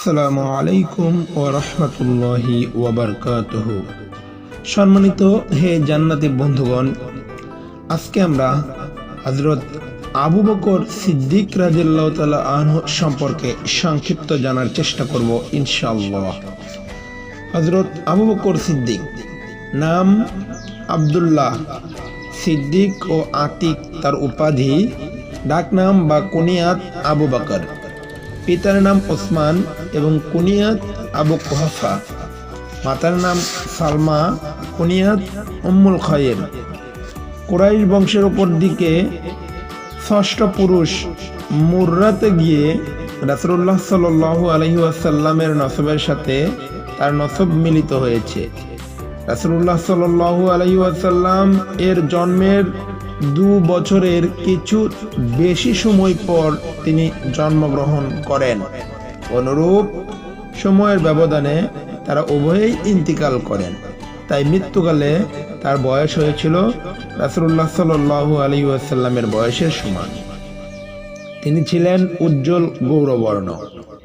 আসসালামু আলাইকুম ওয়া রাহমাতুল্লাহি ওয়া বারাকাতুহু। সম্মানিত হে জান্নাতি বন্ধুগণ, আজকে আমরা হযরত আবু বকর সিদ্দিক রাদিয়াল্লাহু তাআলা আনহু সম্পর্কে সংক্ষিপ্ত জানার চেষ্টা করব ইনশাআল্লাহ। হযরত আবু বকর সিদ্দিক, নাম আব্দুল্লাহ, সিদ্দিক ও আতিক তার উপাধি, ডাকনাম বা কুনিয়াত আবু বকর। পিতার নাম ওসমান এবং কুনিয়াত আবু কুহাফা। মাতার নাম সালমা, কুনিয়াত উম্মুল খায়ের। কুরাইশ বংশের উপর দিকে ষষ্ঠ পুরুষ মুররাতে গিয়ে রাসূলুল্লাহ সাল্লাল্লাহু আলাইহি ওয়াসাল্লামের নসবের সাথে তার নসব মিলিত হয়েছে। রাসূলুল্লাহ সাল্লাল্লাহু আলাইহি ওয়াসাল্লাম এর জন্মের 2 বছরের কিছু বেশি সময় পর তিনি জন্মগ্রহণ করেন। অনুরূপ সময়ের ব্যবধানে তারা উভয়েই ইন্তিকাল করেন। তাই মৃত্যুকালে তার বয়স হয়েছিল রাসূলুল্লাহ সাল্লাল্লাহু আলাইহি ওয়াসাল্লামের বয়সের সমান। তিনি ছিলেন উজ্জ্বল গৌরবর্ণ,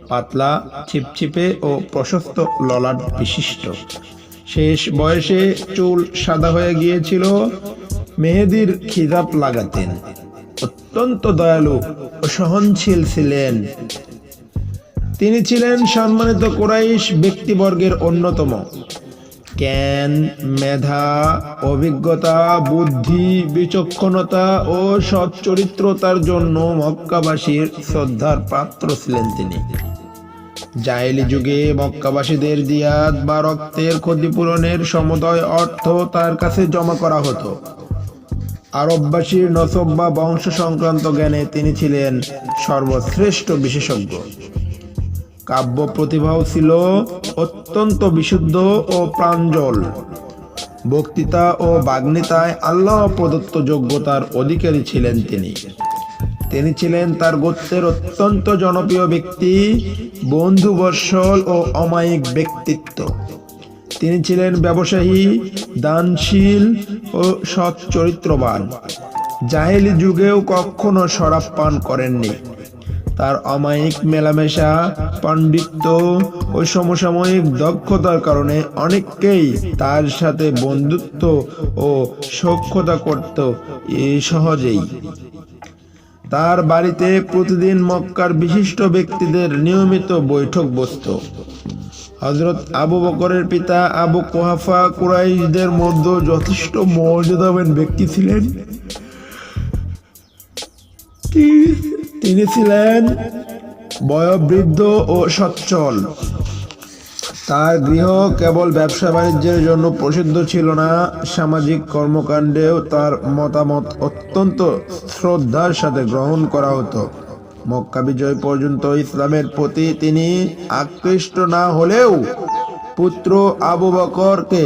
পাতলা, ছিপছিপে ও প্রশস্ত ললাট বিশিষ্ট। শেষ বয়সে চুল সাদা হয়ে গিয়েছিল। মেহেদির খিতাব লাগাতেন। অত্যন্ত দয়ালু ও সহনশীল ছিলেন। তিনি ছিলেন সম্মানিত কুরাইশ ব্যক্তিবর্গের অন্যতম। জ্ঞান, মেধা, অভিজ্ঞতা, বুদ্ধি, বিচক্ষণতা ও সৎ চরিত্রতার জন্য মক্কাবাসীর শ্রদ্ধার পাত্র ছিলেন তিনি। জাহেলি যুগে মক্কাবাসীদের দিয়াত বা রক্তের ক্ষতিপূরণের সমুদয় অর্থ তার কাছে জমা করা হতো। আরববাসীর নসব বা বংশ সংক্রান্ত জ্ঞানে তিনি ছিলেন সর্বশ্রেষ্ঠ বিশেষজ্ঞ। কাব্য প্রতিভাও ছিল অত্যন্ত বিশুদ্ধ ও প্রাঞ্জল। বক্তৃতা ও বাগ্মিতায় আল্লাহ প্রদত্ত যোগ্যতার অধিকারী ছিলেন তিনি। তিনি ছিলেন তার গোত্রের অত্যন্ত জনপ্রিয় ব্যক্তি, বন্ধুবৎসল ও অমায়িক ব্যক্তিত্ব। তিনি ছিলেন ব্যবসায়ী, দানশীল ও সৎ চরিত্রবান। জাহেলি যুগেও কখনো শরাব পান করেননি। তার অমায়িক মেলামেশা, পাণ্ডিত্য ও সমসাময়িক দক্ষতার কারণে অনেককেই তার সাথে বন্ধুত্ব ও সখ্যতা করত সহজেই। তার বাড়িতে প্রতিদিন মক্কার বিশিষ্ট ব্যক্তিদের নিয়মিত বৈঠক বসত। হযরত আবু বকরের পিতা আবু কুহাফা কুরাইশদের মধ্যে যথেষ্ট মর্যাদাবান ব্যক্তি ছিলেন। তিনি ছিলেন বয়োবৃদ্ধ ও সচ্ছল। তার গৃহ কেবল ব্যবসা বাণিজ্যের জন্য প্রসিদ্ধ ছিল না, সামাজিক কর্মকাণ্ডেও তার মতামত অত্যন্ত শ্রদ্ধার সাথে গ্রহণ করা হতো। মক্কা বিজয় পর্যন্ত ইসলামের প্রতি তিনি আকৃষ্ট না হলেও পুত্র আবু বকরকে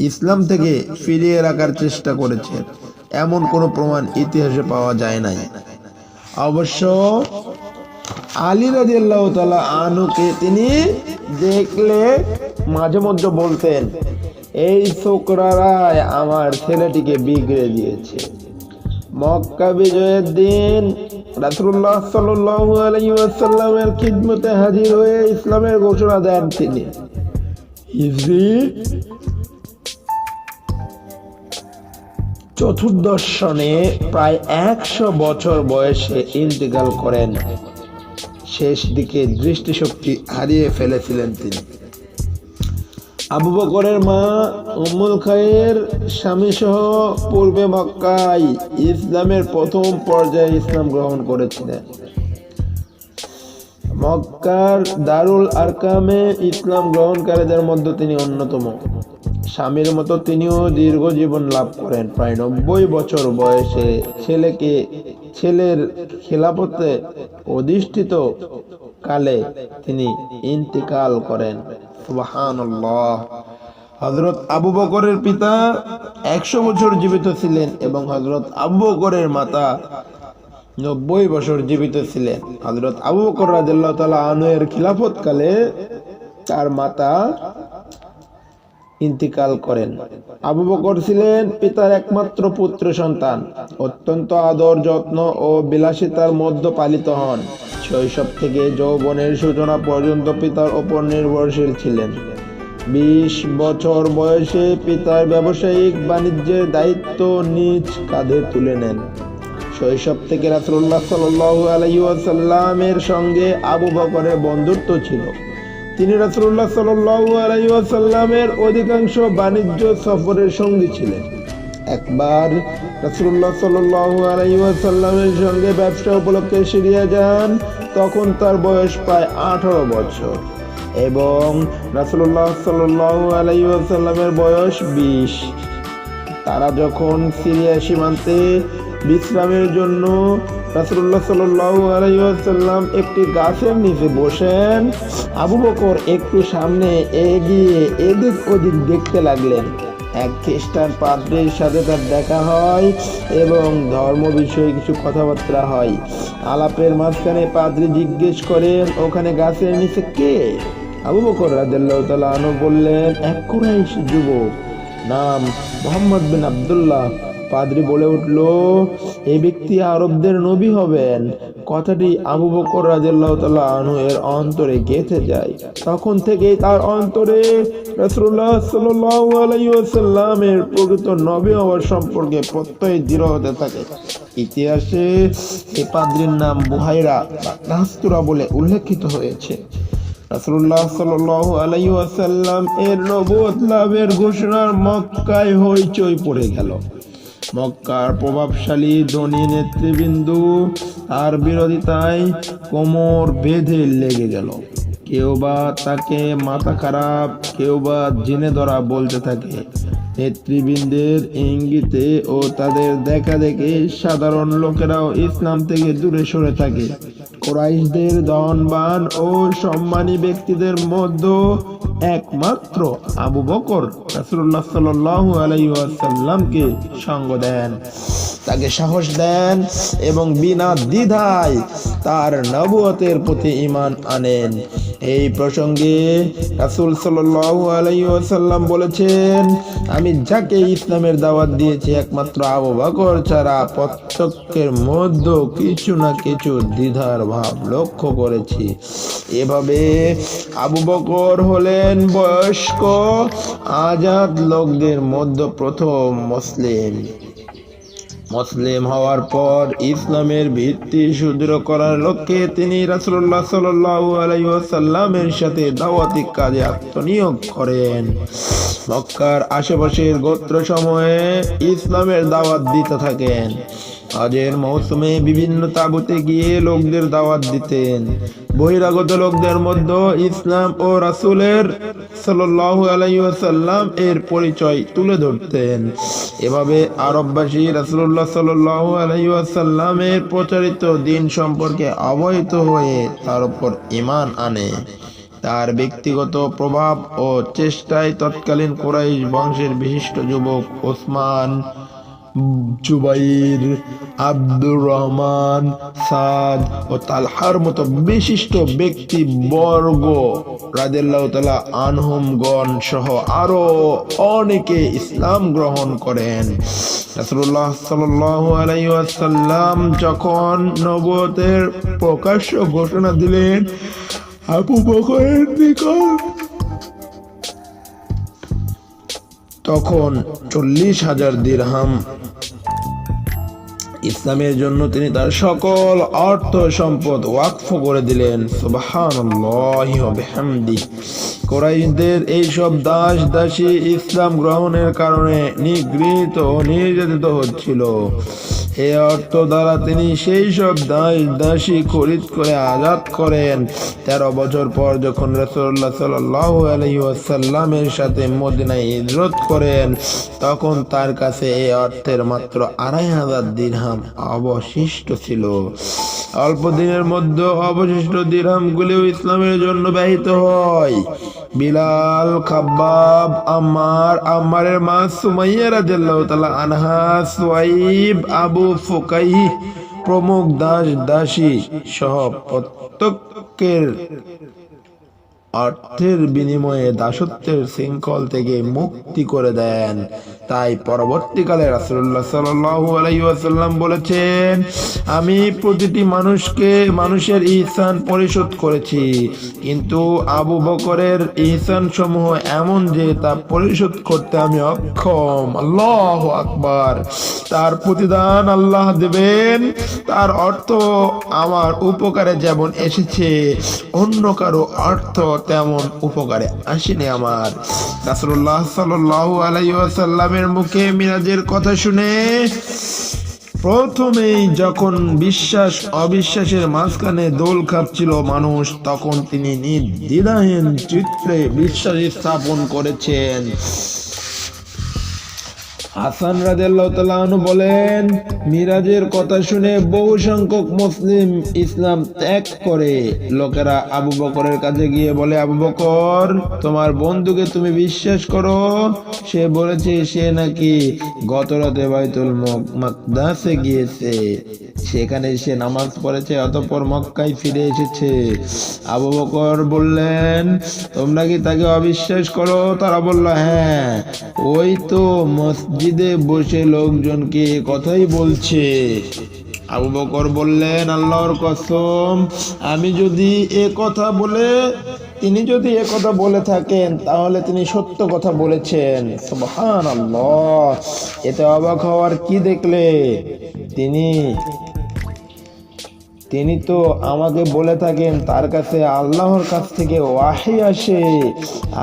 ইসলাম থেকে ফিরিয়ে রাখার চেষ্টা করেছেন, এমন কোনো প্রমাণ ইতিহাসে পাওয়া যায় নাই। অবশ্য আলী রাদিয়াল্লাহু তাআলা আনহুকে তিনি দেখলে মাঝে মধ্যে বলতেন, এই ছোকরারাই আমার ছেলেটিকে বিগড়ে দিয়েছে। মক্কা বিজয়ের দিন রাসূলুল্লাহ সাল্লাল্লাহু আলাইহি ওয়াসাল্লামের খিদমতে হাজির হয়ে ইসলামের ঘোষণা দেন তিনি। হিজরি 14 সনে প্রায় 100 বছর বয়সে ইন্তেকাল করেন। শেষ দিকে দৃষ্টিশক্তি হারিয়ে ফেলেছিলেন তিনি। আবু বকরের মা উম্মুল খায়ের স্বামী সহ পূর্বে মক্কায় ইসলামের প্রথম পর্যায়ে ইসলাম গ্রহণ করেছিলেন। মক্কার দারুল আরকামে ইসলাম গ্রহণকারীদের মধ্যে তিনি অন্যতম। স্বামীর মতো তিনিও দীর্ঘ জীবন লাভ করেন। প্রায় 90 বছর বয়সে ছেলের খিলাফতে অধিষ্ঠিত কালে তিনি ইন্তিকাল করেন। সুবহানাল্লাহ। হযরত আবু বকরের পিতা 100 বছর জীবিত ছিলেন এবং হযরত আবু বকরের মাতা 90 বছর জীবিত ছিলেন। হযরত আবু বকর রাদিয়াল্লাহু তাআলা আনহু এর খিলাফত কালে তার মাতা ইন্তিকাল করেন। আবু বকর ছিলেন পিতার একমাত্র পুত্র সন্তান। অত্যন্ত আদর, যত্ন ও বিলাসিতার মধ্যে পালিত হন। শৈশব থেকে যৌবনের সূচনা পর্যন্ত পিতার ওপর নির্ভরশীল ছিলেন। 20 বছর বয়সে পিতার ব্যবসায়িক বাণিজ্যের দায়িত্ব নিজ কাঁধে তুলে নেন। শৈশব থেকে রাসূলুল্লাহ সাল্লাল্লাহু আলাইহি ওয়াসাল্লামের সঙ্গে আবু বকরের বন্ধুত্ব ছিল। তিনি রাসূলুল্লাহ সাল্লাল্লাহু আলাইহি ওয়াসাল্লামের অধিকাংশ বাণিজ্য সফরের সঙ্গী ছিলেন। একবার রাসূলুল্লাহ সাল্লাল্লাহু আলাইহি ওয়াসাল্লামের সঙ্গে ব্যবসা উপলক্ষে সিরিয়া যান। তখন তার বয়স প্রায় 18 বছর এবং রাসূলুল্লাহ সাল্লাল্লাহু আলাইহি ওয়াসাল্লামের বয়স 20। তারা যখন সিরিয়া সীমান্তে বিশ্রামের জন্য রাসূলুল্লাহ সাল্লাল্লাহু আলাইহি ওয়াসাল্লাম একটি গাছের নিচে বসেন, আবু বকর একটু সামনে এগিয়ে এদিক ওদিক দেখতে লাগলেন। এক খ্রিস্টান পাদ্রীর সাথে তার দেখা হয় এবং ধর্ম বিষয়ে কিছু কথাবার্তা হয়। আলাপের মাঝখানে পাদ্রী জিজ্ঞেস করেন, ওখানে গাছের নিচে কে? আবু বকর রাদিয়াল্লাহু তাআলা আনহু বললেন, এক কুরাইশী যুবক, নাম মুহাম্মদ বিন আব্দুল্লাহ। পাদ্রী বলে উঠল, এই ব্যক্তি আরবদের নবী হবেন। কথাটি আবু বকর রাদিয়াল্লাহু তাআলা আনহু এর অন্তরে গেঁথে যায়। তখন থেকেই তার অন্তরে রাসূলুল্লাহ সাল্লাল্লাহু আলাইহি ওয়াসাল্লামের প্রকৃত নবী হওয়ার সম্পর্কে প্রত্যয় দৃঢ় হতে থাকে। ইতিহাসে এই পাদ্রীর নাম বুহাইরা বা নাস্তুরা বলে উল্লেখিত হয়েছে। রাসূলুল্লাহ সাল্লাল্লাহু আলাইহি ওয়াসাল্লাম এর নবুয়ত লাভের ঘোষণার মক্কায় হইচই পড়ে গেল। মক্কার প্রভাবশালী ধনী নেতৃবৃন্দ তার বিরোধিতায় কোমর বেঁধে লেগে গেল। কেউ বা তাকে মাথা খারাপ, কেউ বা জিনে ধরা বলতে থাকে। নেতৃবৃন্দের ইঙ্গিতে ও তাদের দেখা দেখে সাধারণ লোকেরাও ইসলাম থেকে দূরে সরে থাকে। কুরাইশদের ধনবান ও সম্মানী ব্যক্তিদের মধ্যে একমাত্র আবু বকর রাসূলুল্লাহ সাল্লাল্লাহু আলাইহি ওয়াসাল্লামকে সঙ্গ দেন, তাকে সাহস দেন এবং বিনা দ্বিধায় তার নবুয়তের প্রতি ঈমান আনেন। এই প্রসঙ্গে রাসূল সাল্লাল্লাহু আলাইহি ওয়াসাল্লাম বলেছেন, আমি যাকে ইসলামের দাওয়াত দিয়েছি একমাত্র আবু বকর ছাড়া প্রত্যেকের মধ্যে কিছু না কিছু দ্বিধার ভাব লক্ষ্য করেছি। এভাবে আবু বকর হলেন বয়স্ক আজাদ লোকদের মধ্যে প্রথম মুসলিম হওয়ার পর ইসলামের ভিত্তি সুদৃঢ় করার লক্ষ্যে তিনি রাসূলুল্লাহ সাল্লাল্লাহু আলাইহি ওয়াসাল্লামের সাথে দাওয়াতি কাজে আত্মনিয়োগ করেন। মক্কার আশেপাশের গোত্র সময়ে ইসলামের দাওয়াত দিতে থাকেন। হজের মৌসুমে বিভিন্ন তাঁবুতে গিয়ে লোকদের দাওয়াত দিতেন। বহিরাগত লোকদের মধ্যে ইসলাম ও রাসূলের সাল্লাল্লাহু আলাইহি ওয়াসাল্লাম এর পরিচয় তুলে ধরতেন। এভাবে আরববাসী রাসূলুল্লাহ সাল্লাল্লাহু আলাইহি ওয়াসাল্লামের প্রচারিত দ্বীন সম্পর্কে অবহিত হয়ে তার উপর ঈমান আনে। তার ব্যক্তিগত প্রভাব ও চেষ্টায় তৎকালীন কুরাইশ বংশের বিশিষ্ট যুবক ওসমান, জুবাইর, আব্দুর রহমান, সাদ ও তালহার মতো বিশিষ্ট ব্যক্তিবর্গ রাদিয়াল্লাহু তাআলা আনহুমগণ সহ আরো অনেকে ইসলাম গ্রহণ করেন। রাসূলুল্লাহ সাল্লাল্লাহু আলাইহি ওয়াসাল্লাম যখন নবুয়তের প্রকাশ্য ঘোষণা দিলেন, আবু বকরের নিকট তখন 40,000 দিরহাম ইসলামের জন্য তিনি তার সকল অর্থ সম্পদ ওয়াকফ করে দিলেন। সুবহানাল্লাহি ওয়া বিহামদিহি। কুরাইশদের এইসব দাস দাসী ইসলাম গ্রহণের কারণে নিগৃহীত ও নির্যাতিত হচ্ছিল। এই অর্থ দ্বারা তিনি সেই সব দাস দাসী খরিদ করে আজাদ করেন। 13 বছর পর যখন রাসূলুল্লাহ সাল্লাল্লাহু আলাইহি ওয়াসাল্লামের সাথে মদিনায় হিজরত করেন, তখন তার কাছে এই অর্থের মাত্র 2500 দিরহাম অবশিষ্ট ছিল। অল্প দিনের মধ্যে অবশিষ্ট দিরহামগুলিও ইসলামের জন্য ব্যয়িত হয়। বিলাল, খাব্বাব, আম্মারের মা সুমাইয়া রাদিয়াল্লাহু তাআলা আনহা, সুয়াইব, আবু ফুকাইহ প্রমুখ দাস দাসী সহ প্রত্যেকের অর্থের বিনিময়ে দাসত্বের শৃঙ্খল থেকে মুক্তি করে দেন। তাই পরবর্তীকালে রাসূলুল্লাহ সাল্লাল্লাহু আলাইহি ওয়াসাল্লাম বলেছেন, আমি প্রতিটি মানুষের ইহসান পরিশোধ করেছি, কিন্তু আবু বকরের ইহসান সমূহ এমন যে তা পরিশোধ করতে আমি অক্ষম। আল্লাহু আকবার। তার প্রতিদান আল্লাহ দেবেন, তার অর্থ আমার উপকারে যেমন এসেছে, অন্য কারো অর্থ তেমন উপকারে আসেনি আমার। রাসূলুল্লাহ সাল্লাল্লাহু আলাইহি ওয়াসাল্লামের মুখে মিরাজের কথা শুনে প্রথমেই যখন বিশ্বাস অবিশ্বাসের মাঝখানে দোল খাচ্ছিল মানুষ, তখন তিনি নির্দ্বিধাহীন চিত্রে বিশ্বাস স্থাপন করেছেন। হাসান রাদিয়াল্লাহু তাআলা আনহু বলেন, মিরাজের কথা শুনে বহু সংখ্যক মুসলিম ইসলাম ত্যাগ করে। লোকেরা আবু বকরের কাছে গিয়ে বলে, আবু বকর, তোমার বন্ধুকে তুমি বিশ্বাস করো। সে বলেছে সে নাকি গত রাতে বাইতুল মাকদাসে গিয়েছে, সেখানে সে নামাজ পড়েছে, অতঃপর মক্কায় ফিরে এসেছে। আবু বকর বললেন, তোমরা কি তাকে অবিশ্বাস করো? তারা বলল, হ্যাঁ, ওই তো মসজিদে বসে লোকজনকে কথাই বলছে। আবু বকর বললেন, আল্লাহর কসম, তিনি যদি এ কথা বলে থাকেন তাহলে তিনি সত্য কথা বলেছেন। সুবহানাল্লাহ। এতে অবাক হওয়ার কি দেখলে? তিনি তো আমাকে বলে থাকেন তার কাছে আল্লাহর কাছ থেকে ওয়াহি আসে,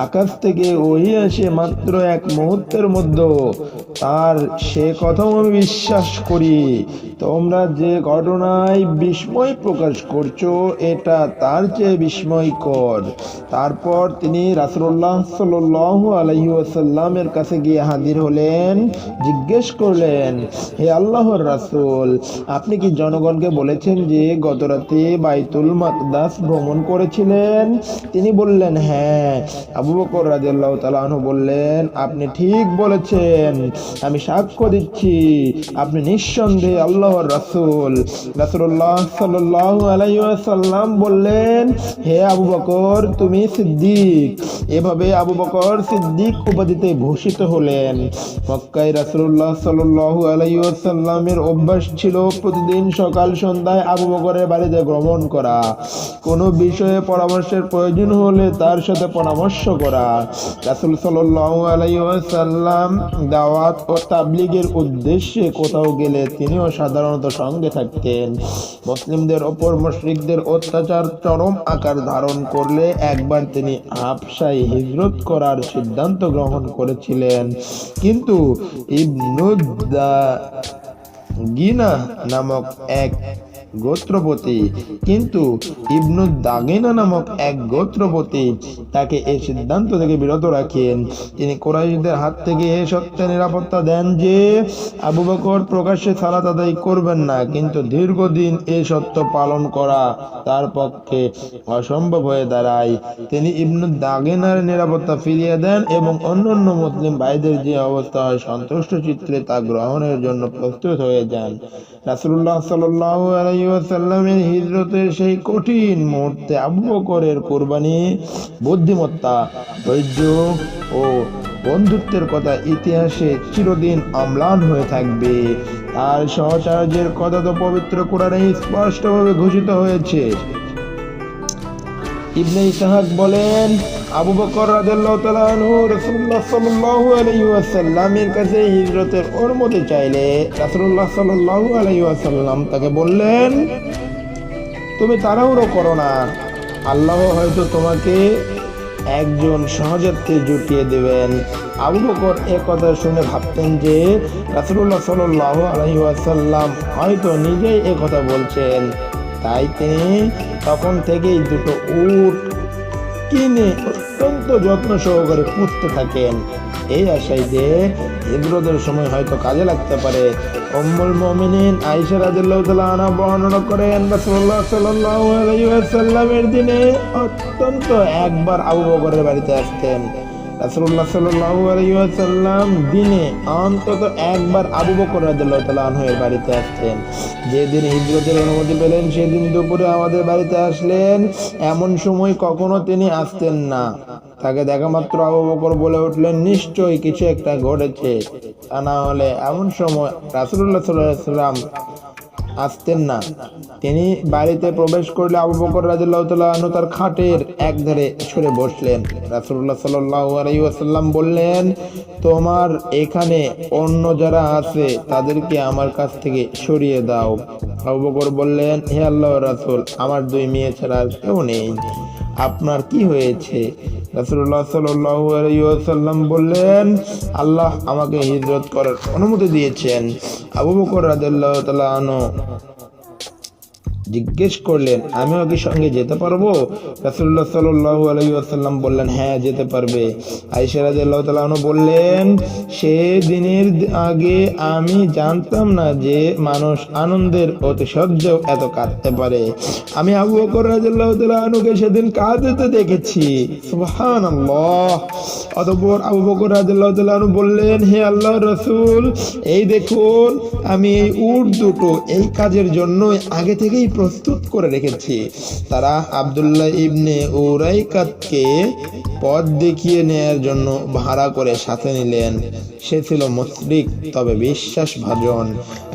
আকাশ থেকে ওহী আসে মাত্র এক মুহূর্তের মধ্যে। তার সে কথাও আমি বিশ্বাস করি। তোমরা যে ঘটনায় বিস্ময় প্রকাশ করছো এটা তার চেয়ে বিস্ময়কর। তারপর তিনি রাসূলুল্লাহ সাল্লাল্লাহু আলাইহি ওয়াসাল্লামের কাছে গিয়ে হাজির হলেন, জিজ্ঞেস করলেন, হে আল্লাহর রাসূল, আপনি কি জনগণকে বলেছেন যে গত রাতে বাইতুল মাকদাস ভ্রমণ করেছিলেন? তিনি বললেন, হ্যাঁ। আবু বকর রাদিয়াল্লাহু তাআলা আনহু বললেন, আপনি ঠিক বলেছেন, আমি সাক্ষ্য দিচ্ছি আপনি নিঃসন্দেহে আল্লাহর রাসূল। রাসূলুল্লাহ সাল্লাল্লাহু আলাইহি ওয়াসাল্লাম বললেন, হে আবু বকর, তুমি সিদ্দিক। এভাবে আবু বকর সিদ্দিক উপাধিতে ভূষিত হলেন। মক্কায় রাসূলুল্লাহ সাল্লাল্লাহু আলাইহি ওয়াসাল্লামের অভ্যাস ছিল প্রতিদিন সকাল সন্ধ্যায় আবু বকরের বাড়িতে ভ্রমণ করা, কোনো বিষয়ে পরামর্শের প্রয়োজন হলে তার সাথে পরামর্শ করা। রাসূল সাল্লাল্লাহু আলাইহি ওয়াসাল্লাম দাওয়াত ও তাবলীগের উদ্দেশ্যে কোথাও গেলে তিনিও সাধারণত সঙ্গে থাকতেন। মুসলিমদের ওপর মুশরিকদের অত্যাচার চরম আকার ধারণ করলে একবার তিনি হাবশায় হিজরত করার সিদ্ধান্ত গ্রহণ করেছিলেন, কিন্তু ইবনু দাগিনা নামক এক গোত্রপতি তাকে এই সিদ্ধান্ত থেকে বিরত রাখেন। তিনি কুরাইশদের হাত থেকে এ সত্যে নিরাপত্তা দেন যে আবু বকর প্রকাশ্যে সালাত আদায় করবেন না, কিন্তু দীর্ঘদিন এই সত্য পালন করা তার পক্ষে অসম্ভব হয়ে দাঁড়ায়। তিনি ইবনু দাগিনার নিরাপত্তা ফিরিয়ে দেন এবং অন্যান্য মুসলিম ভাইদের যে অবস্থা হয় সন্তুষ্ট চিত্রে তা গ্রহণের জন্য প্রস্তুত হয়ে যান। রাসূলুল্লাহ সাল্লাল্লাহু আলাইহি ওয়াসাল্লামের হিজরতের সেই কঠিন মুহূর্তে আবু বকরের কুরবানি, বুদ্ধিমত্তা, ধৈর্য ও বন্ধুত্বের কথা ইতিহাসে চিরদিন অম্লান হয়ে থাকবে। তার সহচর্যের কথা তো পবিত্র কোরআনে স্পষ্টভাবে ঘোষিত হয়েছে। ইবনে ইসহাক বলেন, আবু বকর রাদিয়াল্লাহু তাআলা আনহু রাসূলুল্লাহ সাল্লাল্লাহু আলাইহি ওয়াসাল্লামের কাছে হিজরতের অনুমতি চাইলে রাসূলুল্লাহ সাল্লাল্লাহু আলাইহি ওয়াসাল্লাম তাকে বললেন, তুমি তাড়াহুড়ো করো না, আল্লাহ হয়তো তোমাকে একজন সহযাত্রী জুটিয়ে দেবেন। আবু বকর এ কথা শুনে ভাবতেন যে রাসূলুল্লাহ সাল্লাল্লাহু আলাইহি ওয়াসাল্লাম হয়তো নিজেই এ কথা বলছেন। তাই তিনি তখন থেকেই দুটো উট কিনে অত্যন্ত যত্ন সহকারে পুষতে থাকেন, এই আশায় যে হিজরতের সময় হয়তো কাজে লাগতে পারে। উম্মুল মুমিনিন আয়েশা রাদিয়াল্লাহু তাআলা আনহা বর্ণনা করেন, রাসূলুল্লাহ সাল্লাল্লাহু আলাইহি ওয়াসাল্লামের দিনে অত্যন্ত একবার আবু বকরের বাড়িতে আসতেন। রাসূলুল্লাহ সাল্লাল্লাহু আলাইহি ওয়াসাল্লাম দিনে অন্তত একবার আবু বকর রাদিয়াল্লাহু তাআলা আনহু এর বাড়িতে আসতেন। যেদিন হিজরতের অনুমতি পেলেন সেদিন দুপুরে আমাদের বাড়িতে আসলেন, এমন সময় কখনো তিনি আসতেন না। তাকে দেখা মাত্র আবু বকর বলে উঠলেন, নিশ্চয়ই কিছু একটা ঘটেছে, তা না হলে এমন সময় রাসূলুল্লাহ সাল্লাল্লাহু আলাইহি ওয়াসাল্লাম আসতেন না। তিনি বাড়িতে প্রবেশ করলে আবু বকর রাদিয়াল্লাহু তাআলা আনহু তার খাটের একধারে সরে বসলেন। রাসূলুল্লাহ সাল্লাল্লাহু আলাইহি ওয়াসাল্লাম বললেন, তোমার এখানে অন্য যারা আছে তাদেরকে আমার কাছ থেকে সরিয়ে দাও। আবু বকর বললেন, হে আল্লাহর রাসূল, আমার দুই মেয়ে ছাড়া আর কেউ নেই, আপনার কি হয়েছে? রাসূলুল্লাহ সাল্লাল্লাহু আলাইহি ওয়াসাল্লাম বললেন, আল্লাহ আমাকে হিজরত করার অনুমতি দিয়েছেন। আবু বকর রাদিয়াল্লাহু তাআলা আনহু জিজ্ঞেস করলেন, আমিও কি সঙ্গে যেতে পারবো? রাসূলুল্লাহ সাল্লাল্লাহু আলাইহি ওয়াসাল্লাম বললেন, হ্যাঁ যেতে পারবে। আয়েশা রাদিয়াল্লাহু তাআলা আনহা বললেন, সে দিনের আগে আমি জানতাম না যে মানুষ আনন্দের অতিশয্যেও এত কাঁদতে পারে। আমি আবু বকর রাদিয়াল্লাহু তাআলা আনহুকে সেদিন কাঁদতে দেখেছি। সুবহানাল্লাহ। অতঃপর আবু বকর রাদিয়াল্লাহু তাআলা আনহু বললেন, হে আল্লাহর রাসূল, এই দেখুন আমি এই উট দুটো এই কাজের জন্য আগে থেকেই প্রস্তুত করে রেখেছি। তারা আব্দুল্লাহ ইবনে উরাইকাতকে পথ দেখিয়ে নেয়ার জন্য ভাড়া করে সাথে নিলেন। সে ছিল মুশরিক তবে বিশ্বাসভাজন।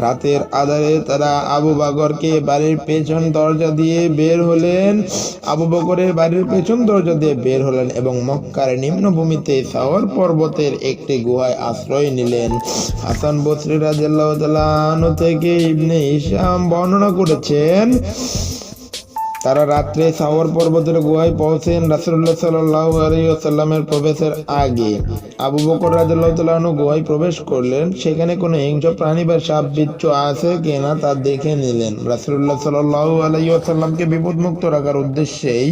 রাতের আঁধারে তারা আবু বকরকে বাড়ির পেছন দরজা দিয়ে বের হলেন। আবু বকরের বাড়ির পেছন দরজা দিয়ে বের হলেন এবং মক্কার নিম্নভূমিতে সাওয়ার পর্বতের একটি গুহায় আশ্রয় নিলেন। হাসান বসরি রাদিয়াল্লাহু তাআলা আনহু থেকে ইবনে হিশাম বর্ণনা করেছেন, তারা রাত্রে সাওয়ার পর্বতের গুহায় পৌঁছেন রাসূলুল্লাহ সাল্লাল্লাহু আলাইহি ওয়াসাল্লামের প্রবেশের আগে। আবু বকর রাদিয়াল্লাহু তাআলা আনহু গুহায় প্রবেশ করলেন, সেখানে কোনো হিংস্র প্রাণী বা সাপ বিচ্ছু আছে কিনা তা দেখে নিলেন। রাসূলুল্লাহ সাল্লাল্লাহু আলাইহি ওয়াসাল্লামকে বিপদমুক্ত রাখার উদ্দেশ্যেই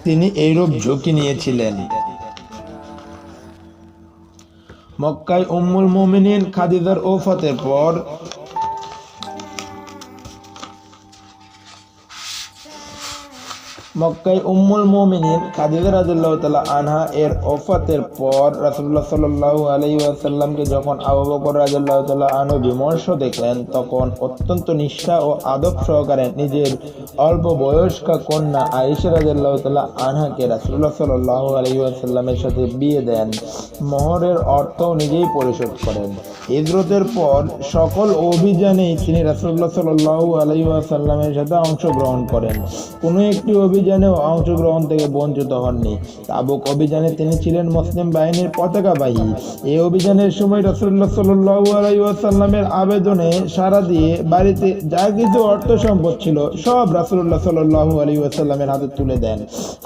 তিনি এইরূপ ঝুঁকি নিয়েছিলেন। মক্কায় উম্মুল মুমিনিন খাদিজার ওফাতের পর মক্কায় উম্মুল মুমিনিন খাদিজা রাদিয়াল্লাহু তাআলা আনহা এর ওফাতের পর রাসূলুল্লাহ সাল্লাল্লাহু আলাইহি ওয়াসাল্লামকে যখন আবু বকর রাদিয়াল্লাহু তাআলা আনহু বিমর্ষ দেখলেন, তখন অত্যন্ত নিষ্ঠা ও আদব সহকারে নিজের অল্প বয়স্কা কন্যা আয়েশা রাদিয়াল্লাহু তাআলা আনহাকে রাসূলুল্লাহ সাল্লাল্লাহু আলাইহি ওয়াসাল্লামের সাথে বিয়ে দেন। মোহরের অর্থও নিজেই পরিশোধ করেন। হিজরতের পর সকল অভিযানেই তিনি রাসূলুল্লাহ সাল্লাল্লাহু আলাইহি ওয়াসাল্লামের সাথে অংশগ্রহণ করেন। কোনো একটি অভিযানেও অংশগ্রহণ থেকে বঞ্চিত হননি। তাবুক অভিযানে তিনি ছিলেন মুসলিম বাহিনীর পতাকাবাহী। এই অভিযানের সময় রাসূলুল্লাহ সাল্লাল্লাহু আলাইহি ওয়াসাল্লামের আবেদনে সাড়া দিয়ে বাড়িতে যা কিছু অর্থ সম্পদ ছিল সব রাসূলুল্লাহ সাল্লাল্লাহু আলাইহি ওয়াসাল্লামের হাতে তুলে দেন।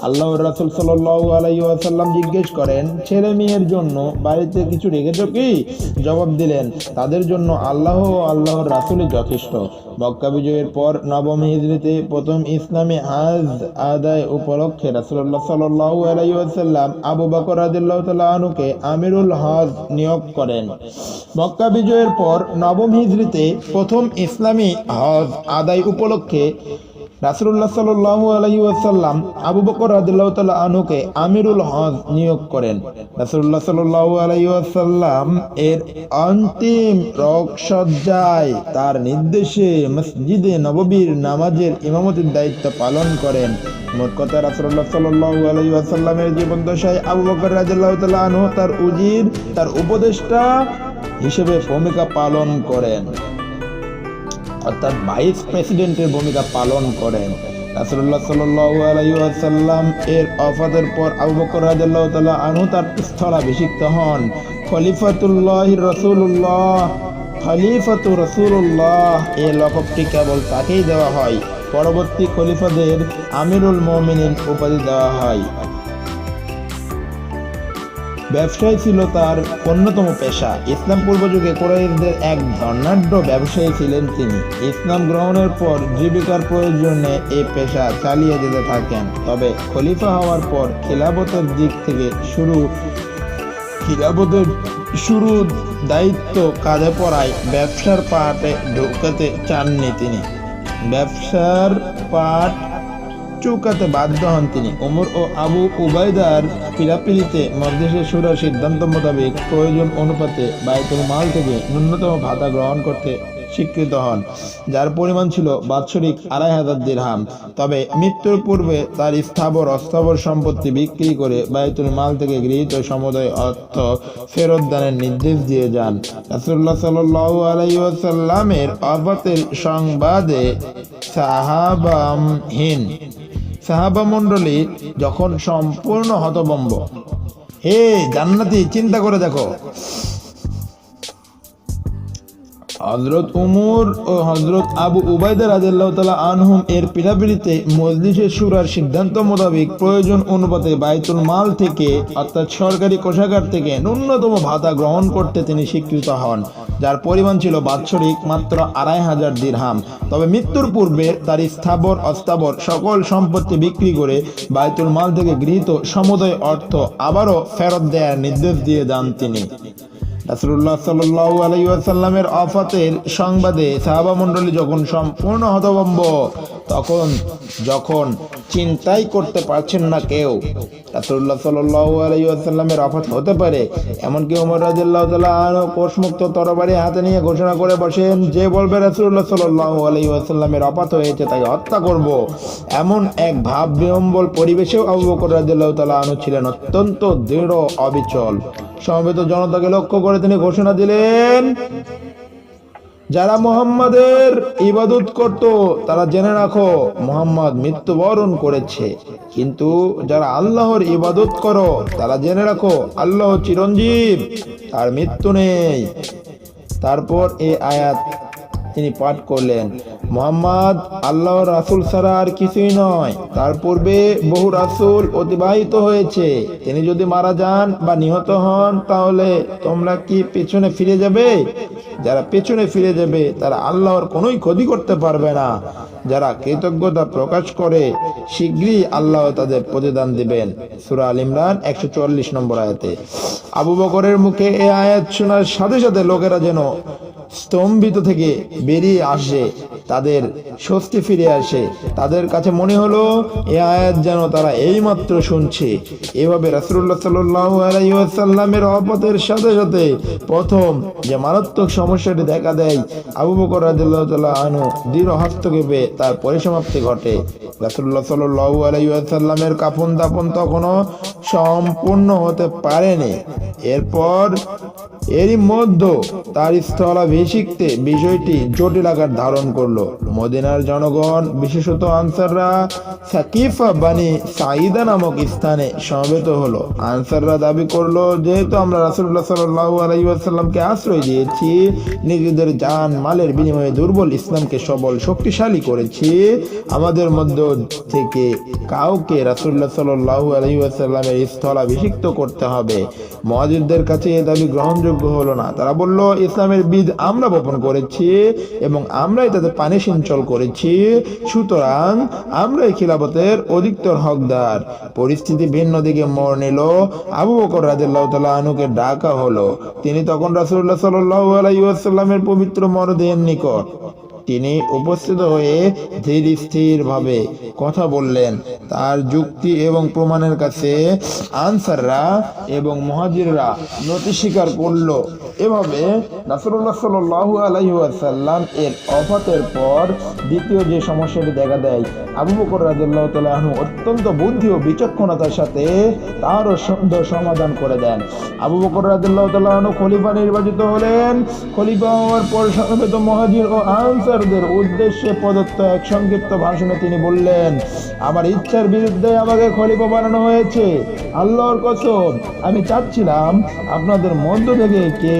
আল্লাহর রাসূল সাল্লাল্লাহু আলাইহি ওয়াসাল্লাম জিজ্ঞেস করেন, ছেলে মেয়ের জন্য বাড়িতে কিছু রেখেছো কি? জবাব দিলেন, তাদের জন্য আল্লাহ ও আল্লাহর রাসূলই যথেষ্ট। মক্কা বিজয়ের পর নবম হিজরিতে প্রথম ইসলামী হজ আদায় উপলক্ষে রাসূলুল্লাহ সাল্লাল্লাহু আলাইহি ওয়াসাল্লাম আবু বকর রাদিয়াল্লাহু তাআলা আনহুকে আমিরুল হজ নিয়োগ করেন। মক্কা বিজয়ের পর নবম হিজরিতে প্রথম ইসলামী হজ আদায় উপলক্ষে রাসূলুল্লাহ সাল্লাল্লাহু আলাইহি ওয়াসাল্লাম আবু বকর রাদিয়াল্লাহু তাআলা আনহুকে আমিরুল হজ নিয়োগ করেন। রাসূলুল্লাহ সাল্লাল্লাহু আলাইহি ওয়াসাল্লাম এর অন্তিম রোগসজ্জায় তার নির্দেশে মসজিদে নববীর নামাজের ইমামতির দায়িত্ব পালন করেন। মোট কথা, রাসূলুল্লাহ সাল্লাল্লাহু আলাইহি ওয়াসাল্লামের জীবদ্দশায় আবু বকর রাদিয়াল্লাহু তাআলা আনহু তার উজির, তার উপদেষ্টা হিসেবে ভূমিকা পালন করেন, অর্থাৎ ভাইস প্রেসিডেন্টের ভূমিকা পালন করেন। রাসূলুল্লাহ সাল্লাল্লাহু আলাইহি ওয়াসাল্লাম এর ওফাতের পর আবু বকর রাদিয়াল্লাহু তাআলা আনহু তার স্থলাভিষিক্ত হন। খলিফাতু রাসূলুল্লাহ এই লকবটি কেবল তাকেই দেওয়া হয়। পরবর্তী খলিফাদের আমিরুল মুমিনিন উপাধি দেওয়া হয়। ব্যবসায় ছিল তার অন্যতম পেশা। ইসলাম পূর্ব যুগে কুরাইশদের এক ধনাঢ্য ব্যবসায়ী ছিলেন তিনি। ইসলাম গ্রহণের পর জীবিকার প্রয়োজনে এই পেশা চালিয়ে যেতে থাকেন। তবে খলিফা হওয়ার পর খিলাফতের দিক থেকে শুরু দায়িত্ব কাঁধে পড়ায় ব্যবসার পাটে ঢুকাতে চাননি তিনি। ব্যবসার পাট চুকাতে বাধ্য হন তিনি। ওমর ও আবু উবাইদার পিরাপিরিতে মজলিসে শুরার সিদ্ধান্ত মোতাবেক প্রয়োজন অনুপাতে বাইতুল মাল থেকে ন্যূনতম ভাতা গ্রহণ করতে স্বীকৃত হন, যার পরিমাণ ছিল বাৎসরিক 2500 দিরহাম। তবে মৃত্যুর পূর্বে তার স্থাবর অস্থাবর সম্পত্তি বিক্রি করে বাইতুল মাল থেকে গৃহীত সমুদয় অর্থ ফেরত দানের নির্দেশ দিয়ে যান। রাসূলুল্লাহ সাল্লাল্লাহু আলাইহি ওয়াসাল্লামের ওয়াফাতের সংবাদে সাহাবা মণ্ডলী যখন সম্পূর্ণ হতভম্ব। হে জান্নাতি, চিন্তা করে দেখো, হযরত উমর ও হযরত আবু উবাইদা রাদিয়াল্লাহু তাআলা আনহুম এর পিরাপিরিতে মজলিসে শুরার সিদ্ধান্ত মোতাবেক প্রয়োজন অনুপাতে বাইতুল মাল থেকে অর্থাৎ সরকারি কোষাগার থেকে ন্যূনতম ভাতা গ্রহণ করতে তিনি স্বীকৃত হন, যার পরিমাণ ছিল বাৎসরিক মাত্র 2500 দিরহাম। তবে মৃত্যুর পূর্বে তার স্থাবর অস্থাবর সকল সম্পত্তি বিক্রি করে বাইতুল মাল থেকে গৃহীত সমুদয় অর্থ আবারও ফেরত দেওয়ার নির্দেশ দিয়ে যান তিনি। রাসূলুল্লাহ সাল্লাল্লাহু আলাইহি ওয়াসাল্লামের ওয়াফাতের সংবাদে সাহাবা মণ্ডলী যখন সম্পূর্ণ হতভম্ব, যখন চিন্তাই করতে পারছেন না কেউ রাসূলুল্লাহ সাল্লাল্লাহু আলাইহি ওয়াসাল্লামের ওয়াফাত হতে পারে। এমনকি ওমর রাদিয়াল্লাহু তাআলা আনহু কোষমুক্ত তরবারি হাতে নিয়ে ঘোষণা করে বসেন, যে বলবে রাসূলুল্লাহ সাল্লাল্লাহু আলাইহি ওয়াসাল্লামের ওয়াফাত হয়েছে তাকে হত্যা করব। এমন এক ভাব বিহ্বল পরিবেশেও আবু বকর রাদিয়াল্লাহু তাআলা আনহু ছিলেন অত্যন্ত দৃঢ় অবিচল। সমবেত জনতাকে লক্ষ্য করে তিনি ঘোষণা দিলেন, যারা মুহাম্মাদের ইবাদত করত তারা জেনে রাখো মুহাম্মদ মৃত্যুবরণ করেছে, কিন্তু যারা আল্লাহর ইবাদত করো তারা জেনে রাখো আল্লাহ চিরঞ্জীব, তার মৃত্যু নেই। তারপর এই আয়াত তিনি পাঠ করলেন, মুহাম্মদ আল্লাহর রাসূল ছাড়া আর কিছুই নয়, তার পূর্বে বহু রাসূল অতিবাহিত হয়েছে, তিনি যদি মারা যান বা নিহত হন তাহলে তোমরা কি পেছনে ফিরে যাবে? যারা পেছনে ফিরে যাবে তারা আল্লাহর কোনোই ক্ষতি করতে পারবে না। যারা কৃতজ্ঞতা প্রকাশ করে শীঘ্রই আল্লাহ তাদের প্রতিদান দিবেন। সূরা আল ইমরান 144 নম্বর আয়াতে। আবু বকরের মুখে এই আয়াত শোনার সাথে সাথে লোকেরা যেন স্তম্ভিত থেকে বেরিয়ে আসে, তাদের স্বস্তি ফিরে আসে। তাদের কাছে মনে হলো এই আয়াত যেন তারা এইমাত্র শুনছে। এভাবে রাসূলুল্লাহ সাল্লাল্লাহু আলাইহি ওয়াসাল্লামের ওয়াফাতের সাথে সাথে প্রথম যে মারাত্মক সমস্যাটি দেখা দেয়, আবু বকর রাদিয়াল্লাহু তাআলা আনহু দৃঢ় হস্তক্ষেপে তার পরিসমাপ্তি ঘটে। রাসূলুল্লাহ সাল্লাল্লাহু আলাইহি ওয়াসাল্লামের কাফন দাফন তখনও সম্পূর্ণ হতে পারেনি। এরই মধ্যে তার স্থলাভিষিক্তে বিষয়টি জটিল আকার ধারণ করলো। মদিনার জনগণ, বিশেষত আনসাররা সাকিফা বানি সাঈদা নামক স্থানে সমবেত হলো। আনসাররা দাবি করলো, যেহেতু আমরা রাসূলুল্লাহ সাল্লাল্লাহু আলাইহি ওয়াসাল্লামকে আশ্রয় দিয়েছি, নিজেদের জান মালের বিনিময়ে দুর্বল ইসলামকে সবল শক্তিশালী করেছি, আমাদের মধ্য থেকে কাউকে রাসূলুল্লাহ সাল্লাল্লাহু আলাইহি ওয়াসাল্লামের স্থলাভিষিক্ত করতে হবে। মুহাজিরদের কাছে এই দাবি গ্রহণযোগ্য হলো না। তারা বলল, ইসলামের বীজ আমরা বপন করেছি এবং আমরাই তাতে পানি সিঞ্চন করেছি, সুতরাং আমরাই খিলাফতের অধিকতর হকদার। পরিস্থিতি ভিন্ন দিকে মোড় নিল। আবু বকর রাদিয়াল্লাহু তাআলা আনহুকে ডাকা হলো। তিনি তখন রাসূলুল্লাহ সাল্লাল্লাহু আলাইহি ওয়াসাল্লামের পবিত্র মরদেহের নিকট তিনি উপস্থিত হয়ে ধীর স্থির ভাবে কথা বললেন। তার যুক্তি এবং প্রমাণের কাছে আনসাররা এবং মুহাজিররা নতি স্বীকার করল। এভাবে রাসূলুল্লাহ সাল্লাল্লাহু আলাইহি ওয়াসাল্লাম এর ওফাতের পর দ্বিতীয় যে সমস্যাটি দেখা দেয়, আবু বকর রাদিয়াল্লাহু তাআলা আনহু অত্যন্ত বুদ্ধি ও বিচক্ষণতার সাথে তারও সুন্দর সমাধান করে দেন। আবু বকর রাদিয়াল্লাহু তাআলা আনহু খলিফা নির্বাচিত হলেন। খলিফা হওয়ার পর সমবেত মুহাজির ও আনসারদের উদ্দেশ্যে প্রদত্ত এক সংক্ষিপ্ত ভাষণে তিনি বললেন, আমার ইচ্ছার বিরুদ্ধে আমাকে খলিফা বানানো হয়েছে। আল্লাহর কসম, আমি চাচ্ছিলাম আপনাদের মধ্য থেকে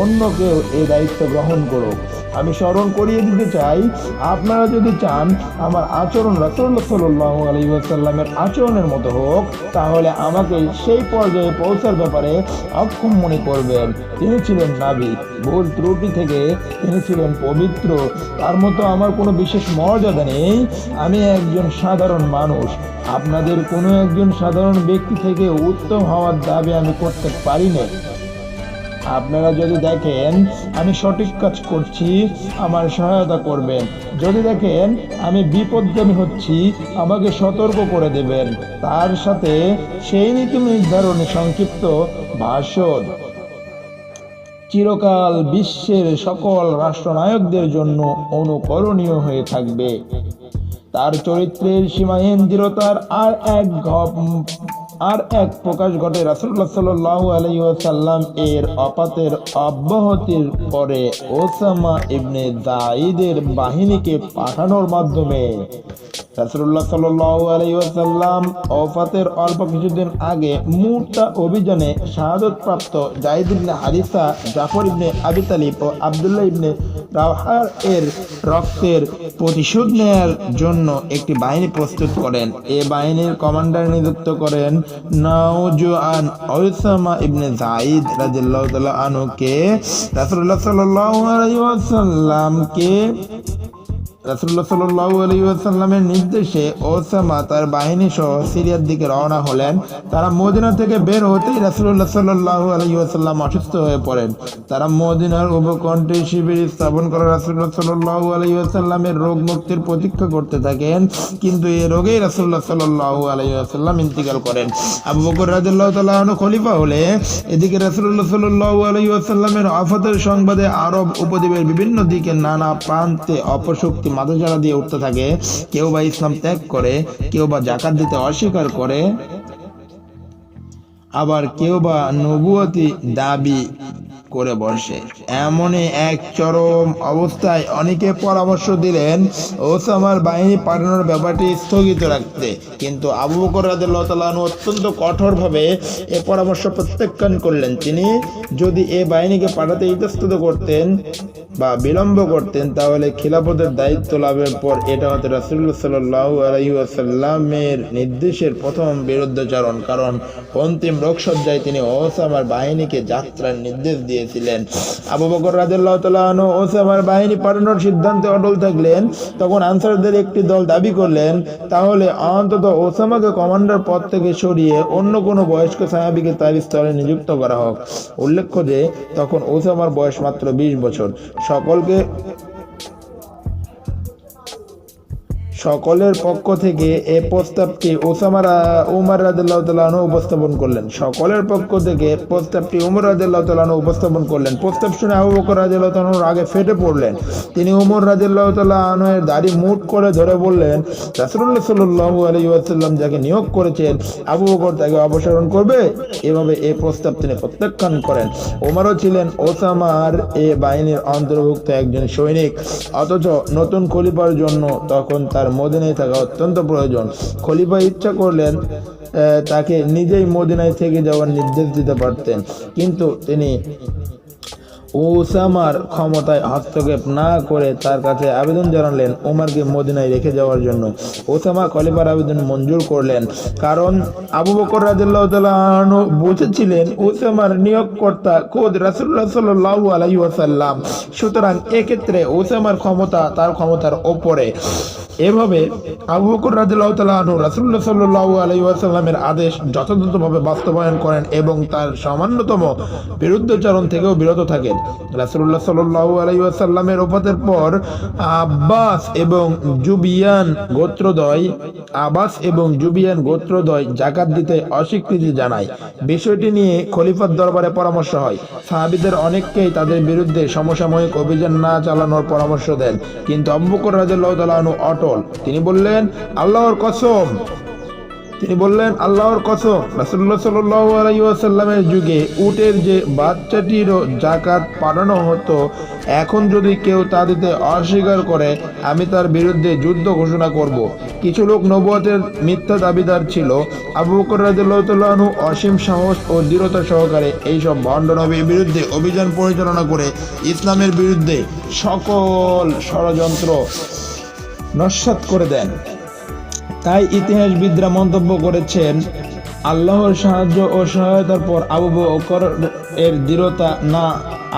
অন্য কেউ এই দায়িত্ব গ্রহণ করুক। আমি স্মরণ করিয়ে দিতে চাই, আপনারা যদি চান আমার আচরণ রাসূলুল্লাহ সাল্লাল্লাহু আলাইহি ওয়াসাল্লামের আচরণের মতো হোক, তাহলে আমাকে সেই পর্যায়ে পৌঁছার ব্যাপারে অক্ষম মনে করবেন। তিনি ছিলেন নবী, ভুল ত্রুটি থেকে তিনি ছিলেন পবিত্র, তার মতো আমার কোনো বিশেষ মর্যাদা নেই। আমি একজন সাধারণ মানুষ, আপনাদের কোনো একজন সাধারণ ব্যক্তি থেকে উত্তম হওয়ার দাবি আমি করতে পারি না। আপনারা যদি দেখেন আমি সঠিক কাজ করছি, আমার সহায়তা করবেন। যদি দেখেন আমি বিপদগামী হচ্ছি, আমাকে সতর্ক করে দেবেন। তার সাথে সেই নীতি নির্ধারণে সংক্ষিপ্ত ভাষণ চিরকাল বিশ্বের সকল রাষ্ট্রনায়কদের জন্য অনুকরণীয় হয়ে থাকবে। তার চরিত্রের সীমাহীন দৃঢ়তার আর এক প্রকাশ ঘটে রাসূলুল্লাহ সাল্লাল্লাহু আলাইহি ওয়াসাল্লাম এর অপাতের অব্যাহতির পরে ওসামা ইবনে যায়েদের বাহিনীকে পাঠানোর মাধ্যমে। রাসূলুল্লাহ সাল্লাল্লাহু আলাইহি ওয়াসাল্লাম ওফাতের অল্প কিছুদিন আগে মুতা অভিযানে শাহাদাতপ্রাপ্ত যায়েদ ইবনে হারিসা, জাফর ইবনে আবি তালিব ও আব্দুল্লাহ ইবনে রাওয়াহা এর রক্তের প্রতিশোধ নেয়ার জন্য একটি বাহিনী প্রস্তুত করেন। এ বাহিনীর কমান্ডার নিযুক্ত করেন নওজোয়ান ওসামা ইবনে যায়েদ রাদিয়াল্লাহু তাআলা আনহুকে। রাসূলুল্লাহ সাল্লাল্লাহু আলাইহি ওয়াসাল্লামের নির্দেশে ওসামা তার বাহিনী সহ সিরিয়ার দিকে রওনা হলেন। তারা মদিনা থেকে বের হতেই রাসূলুল্লাহ সাল্লাল্লাহু আলাইহি ওয়াসাল্লাম অসুস্থ হয়ে পড়েন। তারা মদিনার উপকণ্ঠে শিবির স্থাপন করে রাসূলুল্লাহ সাল্লাল্লাহু আলাইহি ওয়াসাল্লামের রোগ মুক্তির প্রতীক্ষা করতে থাকেন, কিন্তু এই রোগেই রাসূলুল্লাহ সাল্লাল্লাহু আলাইহি ওয়াসাল্লাম ইন্তিকাল করেন। আবু বকর রাদিয়াল্লাহু তাআলা আনহু খলিফা হলে এদিকে রাসূলুল্লাহ সাল্লাল্লাহু আলাইহি ওয়াসাল্লামের ওফাতের সংবাদে আরব উপদ্বীপের বিভিন্ন দিকে নানা প্রান্তে অপশক্তি মাথাচাড়া দিয়ে উঠতে থাকে। কেউ বা ইসলাম ত্যাগ করে, কেউ বা যাকাত দিতে অস্বীকার করে, আবার কেউ বা নবুয়তি দাবি করে বসে। এমনই এক চরম অবস্থায় অনেকে পরামর্শ দিলেন ওসামার বাহিনী পাঠানোর ব্যাপারটি স্থগিত রাখতে, কিন্তু আবু বকর রাদিয়াল্লাহু তাআলা আনহু অত্যন্ত কঠোরভাবে এ পরামর্শ প্রত্যাখ্যান করলেন। তিনি যদি এ বাহিনীকে পাঠাতে ইতস্তত করতেন বা বিলম্ব করতেন, তাহলে খিলাফতের দায়িত্ব লাভের পর এটা হতে রাসূলুল্লাহ সাল্লাল্লাহু আলাইহি ওয়াসাল্লামের নির্দেশের প্রথম বিরুদ্ধাচরণ, কারণ অন্তিম রোগসজ্জায় তিনি ওসামার বাহিনীকে যাত্রার নির্দেশ দিয়েছিলেন। আবু বকর রাদিয়াল্লাহু তাআলা আনহু ওসামার বাহিনী পাঠানোর সিদ্ধান্তে অটল থাকলেন। তখন আনসারদের একটি দল দাবি করলেন, তাহলে অন্তত ওসামাকে কমান্ডার পদ থেকে সরিয়ে অন্য কোনো বয়স্ক সাহাবীকে তার স্থলে নিযুক্ত করা হোক। উল্লেখ্য যে তখন ওসামার বয়স মাত্র 20 বছর। সকলের পক্ষ থেকে এই প্রস্তাবটি উমর রাদিয়াল্লাহু তাআলা আনহু উপস্থাপন করলেন। প্রস্তাব শুনে আবু বকর রাদিয়াল্লাহু তাআলা আনহু আগে ফেটে পড়লেন। তিনি উমর রাদিয়াল্লাহু তাআলা আনহু এর দাড়ি মুঠ করে ধরে বললেন, রাসূলুল্লাহ সাল্লাল্লাহু আলাইহি ওয়াসাল্লাম যাকে নিয়োগ করেছেন আবু বকর তাকে অপসারণ করবে। এভাবে এই প্রস্তাব তিনি প্রত্যাখ্যান করেন। উমরও ছিলেন ওসামার এ বাহিনীর অন্তর্ভুক্ত একজন সৈনিক, অথচ নতুন খলিফার জন্য তখন তার মদিনায় থাকা অত্যন্ত প্রয়োজন। খলিফা ইচ্ছা করলেন তাকে নিজেই মদিনায় থেকে যাওয়ার নির্দেশ দিতে পারতেন, কিন্তু তিনি ওসামার ক্ষমতায় হস্তক্ষেপ না করে তার কাছে আবেদন জানালেন ওমরকে মদিনায় রেখে যাওয়ার জন্য। ওসামা খলিফার আবেদন মঞ্জুর করলেন, কারণ আবু বকর রাদিয়াল্লাহু তাআলা আনহু বুঝেছিলেন ওসামার নিয়োগকর্তা খোদ রাসূলুল্লাহ সাল্লাল্লাহু আলাইহি ওয়াসাল্লাম। সুতরাং এক্ষেত্রে ওসামার ক্ষমতা তার ক্ষমতার ওপরে। এভাবে আবু বকর রাদিয়াল্লাহু তাআলা আনহু রাসূলুল্লাহ সাল্লাল্লাহু আলাইহি ওয়াসাল্লামের আদেশ যথাযথভাবে বাস্তবায়ন করেন এবং তার সামান্যতম বিরুদ্ধাচরণ থেকেও বিরত থাকেন। রাসূলুল্লাহ সাল্লাল্লাহু আলাইহি ওয়াসাল্লামের ওফাতের পর আব্বাস এবং জুবিয়ান গোত্রদ্বয় যাকাত দিতে অস্বীকৃতি জানায়। বিষয়টি নিয়ে খলিফার দরবারে পরামর্শ হয়। সাহাবীদের অনেককেই তাদের বিরুদ্ধে সমসাময়িক অভিযান না চালানোর পরামর্শ দেন, কিন্তু আবু বকর রাদিয়াল্লাহু তাআলা আনহু অটল। তিনি বললেন, আল্লাহর কসম রাসূলুল্লাহ সাল্লাল্লাহু আলাইহি ওয়াসাল্লামের যুগে উটের যে বাচ্চাটিরও যাকাত পাঠানো হতো, এখন যদি কেউ তা দিতে অস্বীকার করে আমি তার বিরুদ্ধে যুদ্ধ ঘোষণা করব। কিছু লোক নবুয়তের মিথ্যা দাবিদার ছিল। আবু বকর রাদিয়াল্লাহু তাআলা আনহু অসীম সাহস ও দৃঢ়তা সহকারে এইসব ভণ্ড নবীর বিরুদ্ধে অভিযান পরিচালনা করে ইসলামের বিরুদ্ধে সকল ষড়যন্ত্র নস্যাৎ করে দেন। তাই ইতিহাসবিদরা মন্তব্য করেছেন, আল্লাহর সাহায্য ও সহায়তার পর আবু বকর এর দৃঢ়তা না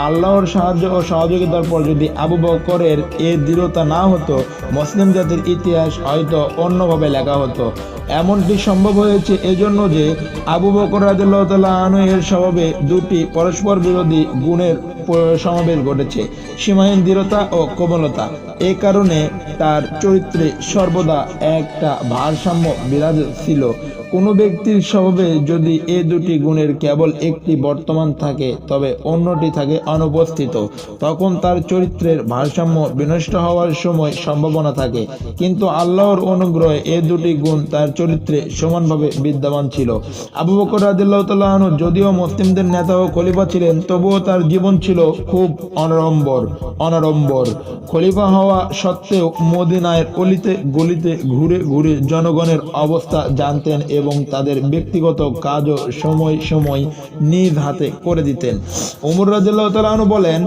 আল্লাহর সাহায্য ও সহযোগিতার পর যদি আবু বকরের এ দৃঢ়তা না হতো, মুসলিম জাতির ইতিহাস হয়তো অন্যভাবে লেখা হতো। এমনটি সম্ভব হয়েছে এজন্য যে আবু বকর রাদিয়াল্লাহু তাআলা আনহু এর স্বভাবে দুটি পরস্পর বিরোধী গুণের সমাবেশ ঘটেছে, সীমাহীন দৃঢ়তা ও কোমলতা। এ কারণে তার চরিত্রে সর্বদা একটা ভারসাম্য বিরাজ ছিল। কোনো ব্যক্তির স্বভাবে যদি এ দুটি গুণের কেবল একটি বর্তমান থাকে তবে অন্যটি থাকে অনুপস্থিত, তখন তার চরিত্রের ভারসাম্য বিনষ্ট হওয়ার সময় সম্ভাবনা থাকে। কিন্তু আল্লাহর অনুগ্রহে এ দুটি গুণ তার চরিত্রে সমানভাবে বিদ্যমান ছিল। আবু বকর রাদিয়াল্লাহু তাআলা আনহু যদিও মুসলিমদের নেতা ও খলিফা ছিলেন, তবুও তার জীবন ছিল খুব অনাড়ম্বর। খলিফা হওয়া সত্ত্বেও মদিনার অলিতে গলিতে ঘুরে ঘুরে জনগণের অবস্থা জানতেন এবং তাদের ব্যক্তিগত কাজও সময় সময় নিজ হাতে করে দিতেন। ওমর রাদিয়াল্লাহু তাআলা আনহু বলেন,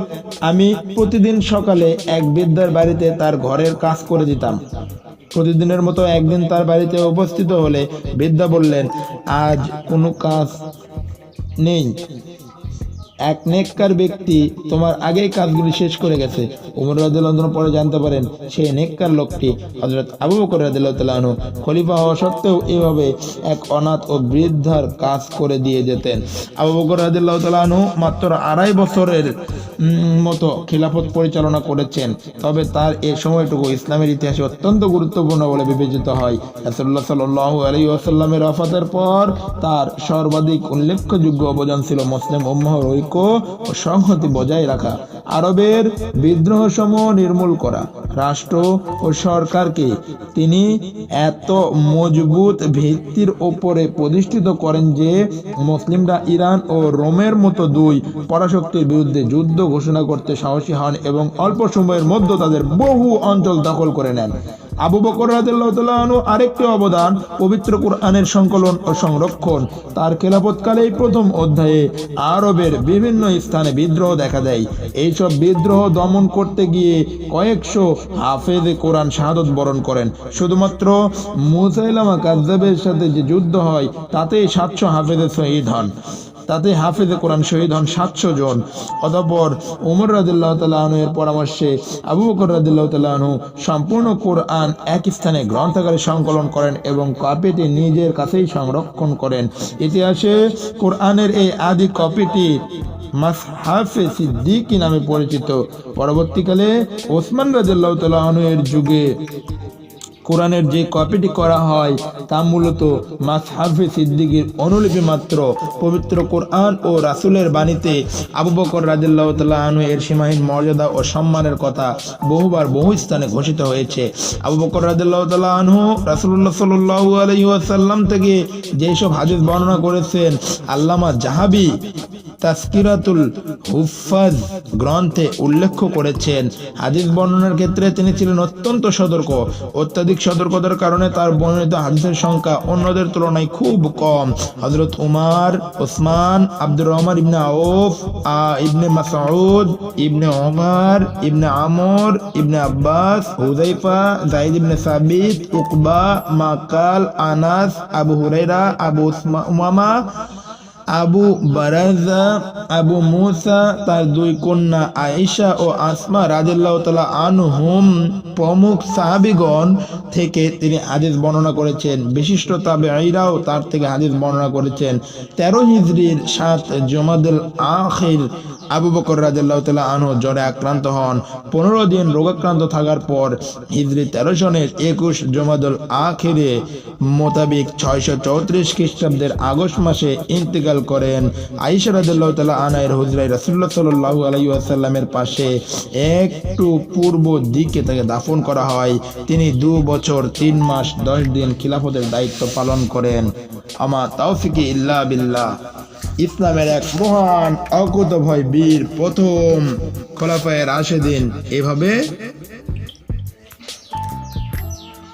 আমি প্রতিদিন সকালে এক বৃদ্ধার বাড়িতে তার ঘরের কাজ করে দিতাম। প্রতিদিনের মতো একদিন তার বাড়িতে উপস্থিত হলে বৃদ্ধা বললেন, আজ কোনো কাজ নেই, এক নেককার ব্যক্তি তোমার আগেই কাজগুলি শেষ করে গেছে। ওমর রাদিয়াল্লাহু আনহু পরে জানতে পারেন সেই নেককার লোকটি হযরত আবু বকর রাদিয়াল্লাহু তাআলা আনহু। খলিফা হওয়া সত্ত্বেও এভাবে এক অনাথ ও বৃদ্ধার কাজ করে দিয়ে যেতেন। আবু বকর রাদিয়াল্লাহু তাআলা আনহু মাত্র 2.5 বছরের মতো খিলাফত পরিচালনা করেছেন, তবে তার এই সময়টুকু ইসলামের ইতিহাসে অত্যন্ত গুরুত্বপূর্ণ বলে বিবেচিত হয়। রাসূলুল্লাহ সাল্লাল্লাহু আলাইহি ওয়াসাল্লামের ওয়াফাতের পর তার সর্বাধিক উল্লেখযোগ্য অবদান ছিল মুসলিম উম্মাহর ঐক্য ও সংহতি বজায় রাখা, আরবের বিদ্রোহ সমূহ নির্মূল করা। রাষ্ট্র ও সরকারকে তিনি এত মজবুত ভিত্তির উপরে প্রতিষ্ঠিত করেন যে মুসলিমরা ইরান ও রোমের মতো দুই পরাশক্তির বিরুদ্ধে যুদ্ধ ঘোষণা করতে সাহসী হন এবং অল্প সময়ের মধ্যে তাদের বহু অঞ্চল দখল করে নেন। আবু বকর রাদিয়াল্লাহু তাআলা আনহু আরেকটি অবদান পবিত্র কুরআনের সংকলন ও সংরক্ষণ। তার খেলাফতকালেই প্রথম অধ্যায়ে আরবের বিভিন্ন স্থানে বিদ্রোহ দেখা দেয়। এইসব বিদ্রোহ দমন করতে গিয়ে কয়েকশো হাফেজে কোরআন শাহাদত বরণ করেন। শুধুমাত্র মুসাইলামা কাযযাবের সাথে যে যুদ্ধ হয় তাতেই 700 হাফেজে শহীদ হন। তাতে হাফেজে কোরআন শহীদ হন 700 জন। অতঃপর ওমর রাদিয়াল্লাহু তাআলা আনহু এর পরামর্শে আবু বকর রাদিয়াল্লাহু তাআলা আনহু সম্পূর্ণ কোরআন এক স্থানে গ্রন্থাগারে সংকলন করেন এবং কপিটি নিজের কাছেই সংরক্ষণ করেন। ইতিহাসে কোরআনের এই আদি কপিটি মাসহাফে সিদ্দিকি নামে পরিচিত। পরবর্তীকালে ওসমান রাদিয়াল্লাহু তাআলা আনহু এর যুগে কোরআনের যে কপিটি করা হয় তা মূলত মাসহাফে সিদ্দিকীর অনুলিপি মাত্র। পবিত্র কোরআন ও রাসূলের বাণীতে আবু বকর রাদিয়াল্লাহু তাআলা আনহু এর সীমাহীন মর্যাদা ও সম্মানের কথা বহুবার বহু স্থানে ঘোষিত হয়েছে। আবু বকর রাদিয়াল্লাহু তাআলা আনহু রাসূলুল্লাহ সাল্লাল্লাহু আলাইহি ওয়াসাল্লাম থেকে যেসব হাদিস বর্ণনা করেছেন, আল্লামা জাহাবি তাসকিরাতুল হুফাজ গ্রন্থে উল্লেখ করেছেন। হাদিস বর্ণনার ক্ষেত্রে তিনি ছিলেন অত্যন্ত সতর্ক। অত্যাধিক সতর্কতার কারণে তার বর্ণিত হাদিসের সংখ্যা অন্যদের তুলনায় খুব কম। হযরত উমর, ওসমান, আব্দুর রহমান ইবনে আউফ, ইবনে মাসউদ, ইবনে ওমর, ইবনে আমর, ইবনে আব্বাস, হুযায়ফা, যায়েদ ইবনে সাবিত, উকবা, মাকাল, আনাস, আবু হুরায়রা, আবু উমামা, আবু বারাজা, আবু মুসা, তার দুই কন্যা আয়েশা ও আসমা রাদিয়াল্লাহু তাআলা আনহুম প্রমুখ সাহাবীগণ থেকে তিনি হাদিস বর্ণনা করেছেন। বিশিষ্ট তাবেঈরাও তার থেকে হাদিস বর্ণনা করেছেন। 13 হিজরির 7 জুমাদুল আখির আবু বকর রাদিয়াল্লাহু তাআলা আনহু জ্বরে আক্রান্ত হন। 15 দিন রোগাক্রান্ত থাকার পর হিজরি 13 সনের 21 জুমাদুল আখিরে মোতাবেক 634 খ্রিস্টাব্দের আগস্ট মাসে ইন্তেকাল করেন। আয়েশা রাদিয়াল্লাহু তাআলা আনহা এর হুজরায় রাসূলুল্লাহ সাল্লাল্লাহু আলাইহি ওয়াসাল্লামের পাশে একটু পূর্ব দিকে তাকে দাফন করা হয়। তিনি 2 বছর 3 মাস 10 দিন খিলাফতের দায়িত্ব পালন করেন। আমা তাওফিকি ইল্লা বিল্লাহ। ইসলামের এক মহান অকুতোভয় বীর প্রথম খোলাফায়ে রাশেদিন এভাবে